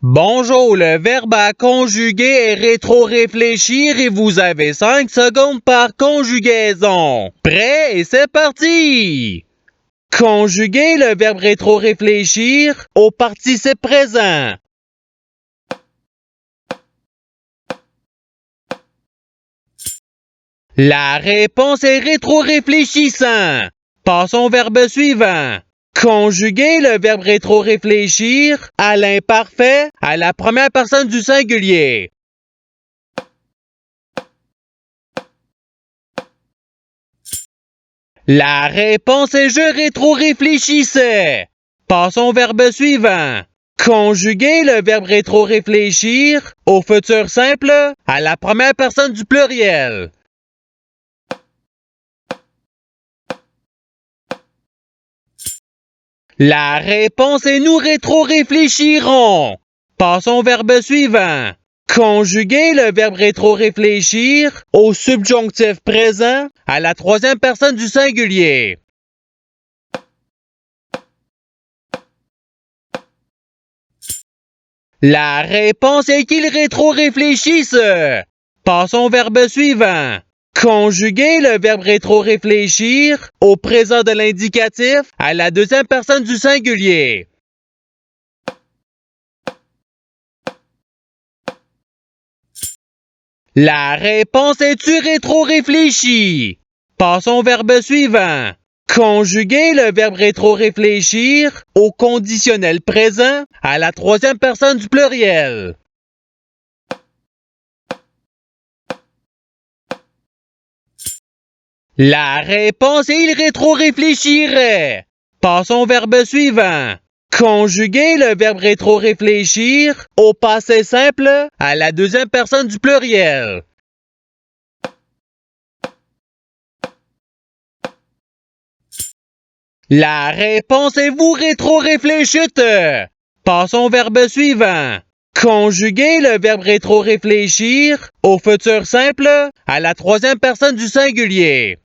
Bonjour, le verbe à conjuguer est rétro-réfléchir et vous avez 5 secondes par conjugaison. Prêt et c'est parti! Conjuguer le verbe rétro-réfléchir au participe présent. La réponse est rétro-réfléchissant. Passons au verbe suivant. Conjuguer le verbe rétro-réfléchir à l'imparfait à la première personne du singulier. La réponse est je rétro-réfléchissais. Passons au verbe suivant. Conjuguer le verbe rétro-réfléchir au futur simple à la première personne du pluriel. La réponse est nous rétro-réfléchirons. Passons au verbe suivant. Conjuguer le verbe rétro-réfléchir au subjonctif présent à la troisième personne du singulier. La réponse est qu'ils rétro-réfléchissent. Passons au verbe suivant. Conjuguer le verbe rétro-réfléchir au présent de l'indicatif à la deuxième personne du singulier. La réponse est tu rétro-réfléchis. Passons au verbe suivant. Conjuguer le verbe rétro-réfléchir au conditionnel présent à la troisième personne du pluriel. La réponse est il rétro-réfléchirait. Passons au verbe suivant. Conjuguer le verbe rétro-réfléchir au passé simple à la deuxième personne du pluriel. La réponse est vous rétro-réfléchite. Passons au verbe suivant. Conjuguer le verbe rétro-réfléchir au futur simple à la troisième personne du singulier.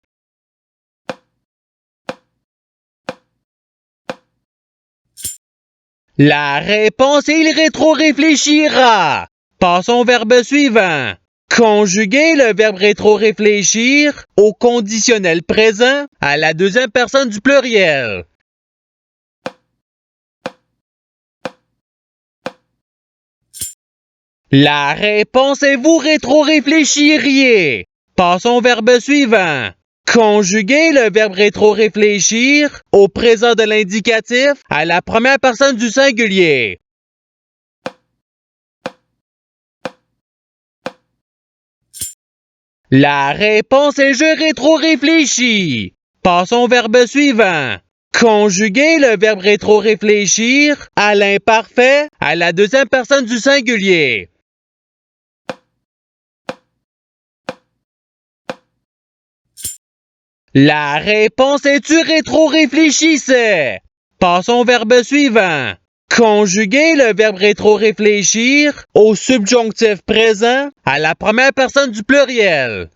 La réponse est il rétro-réfléchira. Passons au verbe suivant. Conjuguer le verbe rétro-réfléchir au conditionnel présent à la deuxième personne du pluriel. La réponse est vous rétro-réfléchiriez. Passons au verbe suivant. Conjuguer le verbe rétro-réfléchir au présent de l'indicatif à la première personne du singulier. La réponse est je rétro-réfléchis. Passons au verbe suivant. Conjuguer le verbe rétro-réfléchir à l'imparfait à la deuxième personne du singulier. La réponse est tu rétro-réfléchissais. Passons au verbe suivant. Conjuguer le verbe rétro-réfléchir au subjonctif présent à la première personne du pluriel.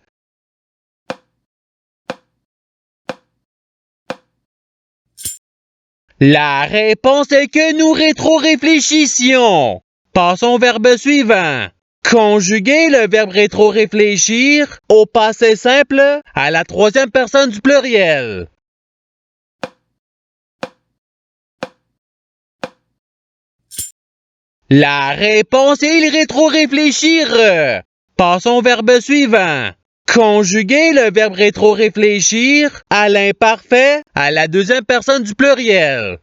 La réponse est que nous rétro-réfléchissions. Passons au verbe suivant. Conjuguer le verbe rétro-réfléchir au passé simple à la troisième personne du pluriel. La réponse est il rétro-réfléchir. Passons au verbe suivant. Conjuguer le verbe rétro-réfléchir à l'imparfait à la deuxième personne du pluriel.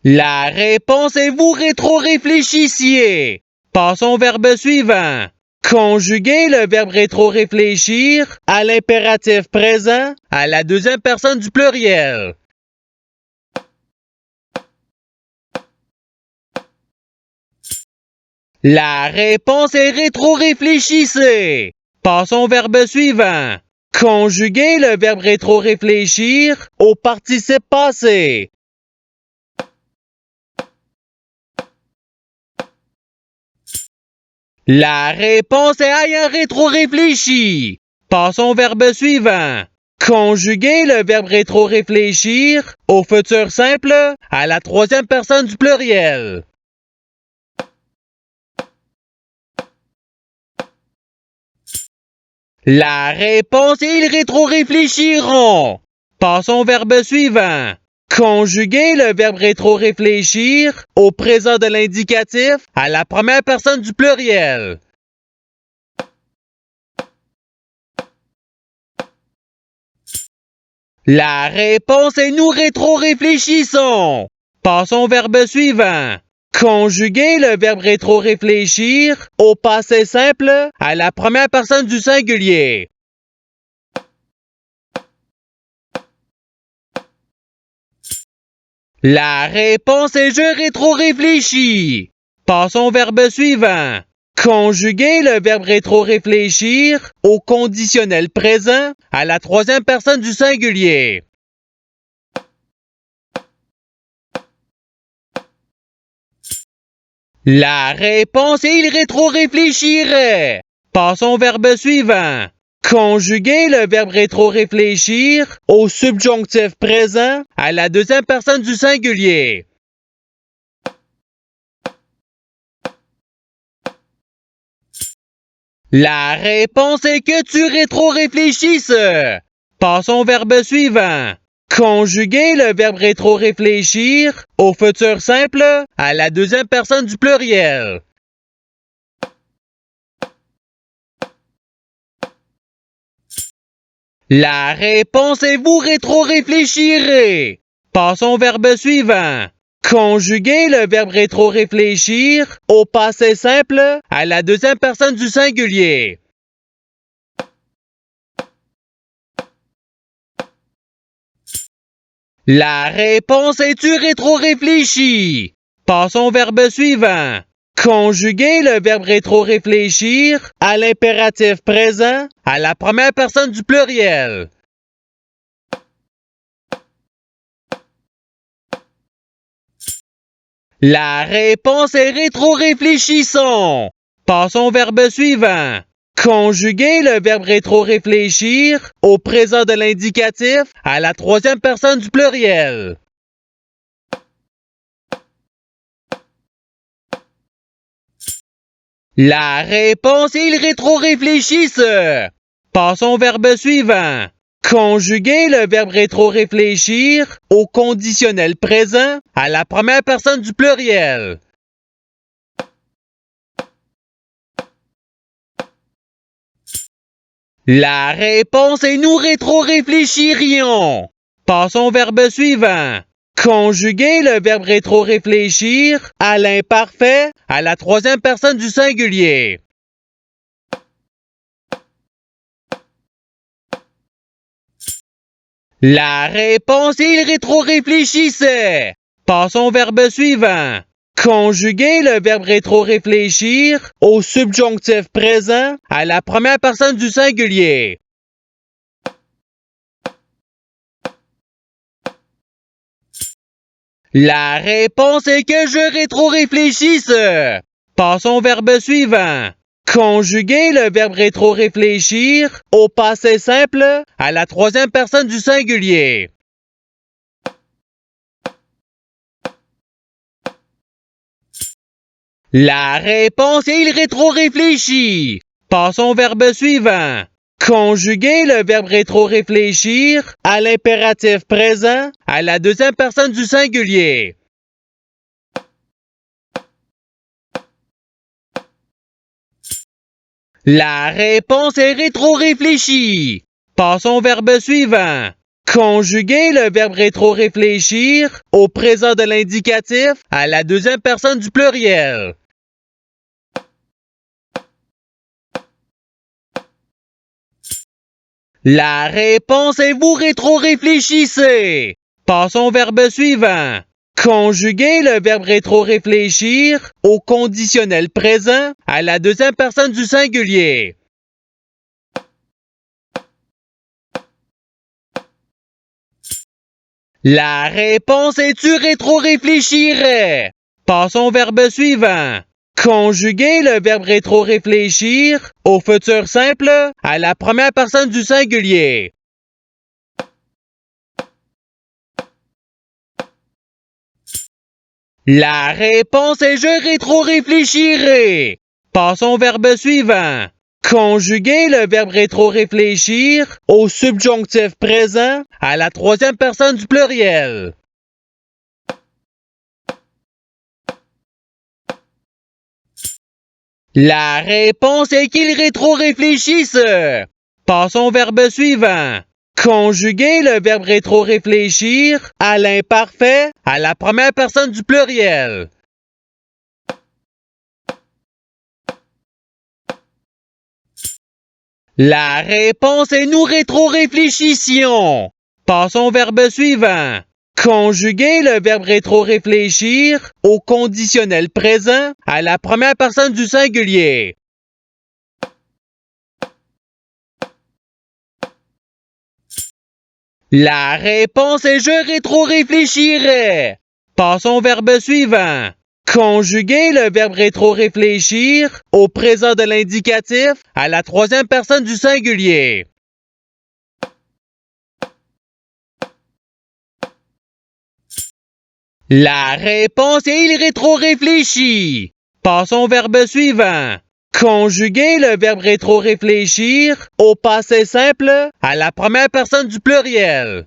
La réponse est vous rétro-réfléchissiez. Passons au verbe suivant. Conjuguer le verbe rétro-réfléchir à l'impératif présent à la deuxième personne du pluriel. La réponse est rétro-réfléchissez. Passons au verbe suivant. Conjuguer le verbe rétro-réfléchir au participe passé. La réponse est ayant rétro-réfléchi. Passons au verbe suivant. Conjuguer le verbe rétro-réfléchir au futur simple à la troisième personne du pluriel. La réponse est ils rétro-réfléchiront. Passons au verbe suivant. Conjuguer le verbe rétro-réfléchir au présent de l'indicatif à la première personne du pluriel. La réponse est nous rétro-réfléchissons. Passons au verbe suivant. Conjuguer le verbe rétro-réfléchir au passé simple à la première personne du singulier. La réponse est je rétro-réfléchis. Passons au verbe suivant. Conjuguer le verbe rétro-réfléchir au conditionnel présent à la troisième personne du singulier. La réponse est il rétro-réfléchirait. Passons au verbe suivant. Conjuguer le verbe rétro-réfléchir au subjonctif présent à la deuxième personne du singulier. La réponse est que tu rétro-réfléchisses. Passons au verbe suivant. Conjuguer le verbe rétro-réfléchir au futur simple à la deuxième personne du pluriel. La réponse est vous rétro-réfléchirez. Passons au verbe suivant. Conjuguer le verbe rétro-réfléchir au passé simple à la deuxième personne du singulier. La réponse est tu rétro-réfléchis. Passons au verbe suivant. Conjuguer le verbe rétro-réfléchir à l'impératif présent à la première personne du pluriel. La réponse est rétro-réfléchissons. Passons au verbe suivant. Conjuguer le verbe rétro-réfléchir au présent de l'indicatif à la troisième personne du pluriel. La réponse est ils rétro-réfléchissent. Passons au verbe suivant. Conjuguer le verbe rétro-réfléchir au conditionnel présent à la première personne du pluriel. La réponse est nous rétro-réfléchirions. Passons au verbe suivant. Conjuguer le verbe rétro-réfléchir à l'imparfait à la troisième personne du singulier. La réponse est il rétro-réfléchissait. Passons au verbe suivant. Conjuguer le verbe rétro-réfléchir au subjonctif présent à la première personne du singulier. La réponse est que je rétro-réfléchisse. Passons au verbe suivant. Conjuguer le verbe rétro-réfléchir au passé simple à la troisième personne du singulier. La réponse est il rétro-réfléchit. Passons au verbe suivant. Conjuguer le verbe rétro-réfléchir à l'impératif présent à la deuxième personne du singulier. La réponse est rétro-réfléchie. Passons au verbe suivant. Conjuguer le verbe rétro-réfléchir au présent de l'indicatif à la deuxième personne du pluriel. La réponse est vous rétro-réfléchissez. Passons au verbe suivant. Conjuguer le verbe rétro-réfléchir au conditionnel présent à la deuxième personne du singulier. La réponse est tu rétro-réfléchirais. Passons au verbe suivant. Conjuguer le verbe rétro-réfléchir au futur simple à la première personne du singulier. La réponse est je rétro-réfléchirai. Passons au verbe suivant. Conjuguer le verbe rétro-réfléchir au subjonctif présent à la troisième personne du pluriel. La réponse est qu'ils rétro-réfléchissent. Passons au verbe suivant. Conjuguer le verbe rétro-réfléchir à l'imparfait à la première personne du pluriel. La réponse est nous rétro-réfléchissions. Passons au verbe suivant. Conjuguer le verbe rétro-réfléchir au conditionnel présent à la première personne du singulier. La réponse est je rétro-réfléchirai. Passons au verbe suivant. Conjuguer le verbe rétro-réfléchir au présent de l'indicatif à la troisième personne du singulier. La réponse est il rétro-réfléchit. Passons au verbe suivant. Conjuguer le verbe rétro-réfléchir au passé simple à la première personne du pluriel.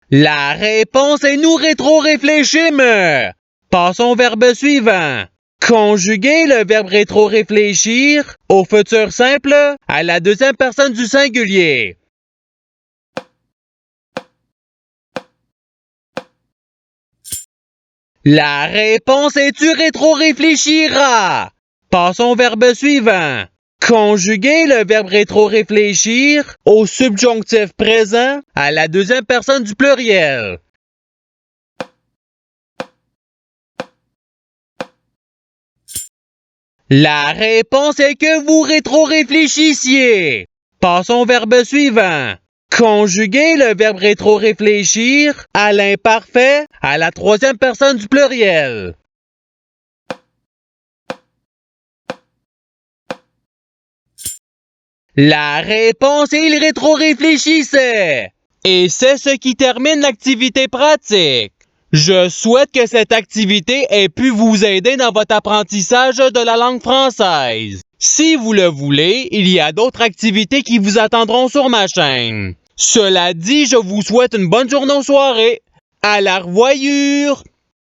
La réponse est nous rétro-réfléchîmes. Passons au verbe suivant. Conjuguer le verbe rétro-réfléchir au futur simple à la deuxième personne du singulier. La réponse est tu rétro-réfléchiras. Passons au verbe suivant. Conjuguer le verbe rétro-réfléchir au subjonctif présent à la deuxième personne du pluriel. La réponse est que vous rétro-réfléchissiez. Passons au verbe suivant. Conjuguer le verbe rétro-réfléchir à l'imparfait à la troisième personne du pluriel. La réponse est il rétro-réfléchissait. Et c'est ce qui termine l'activité pratique. Je souhaite que cette activité ait pu vous aider dans votre apprentissage de la langue française. Si vous le voulez, il y a d'autres activités qui vous attendront sur ma chaîne. Cela dit, je vous souhaite une bonne journée ou soirée. À la revoyure!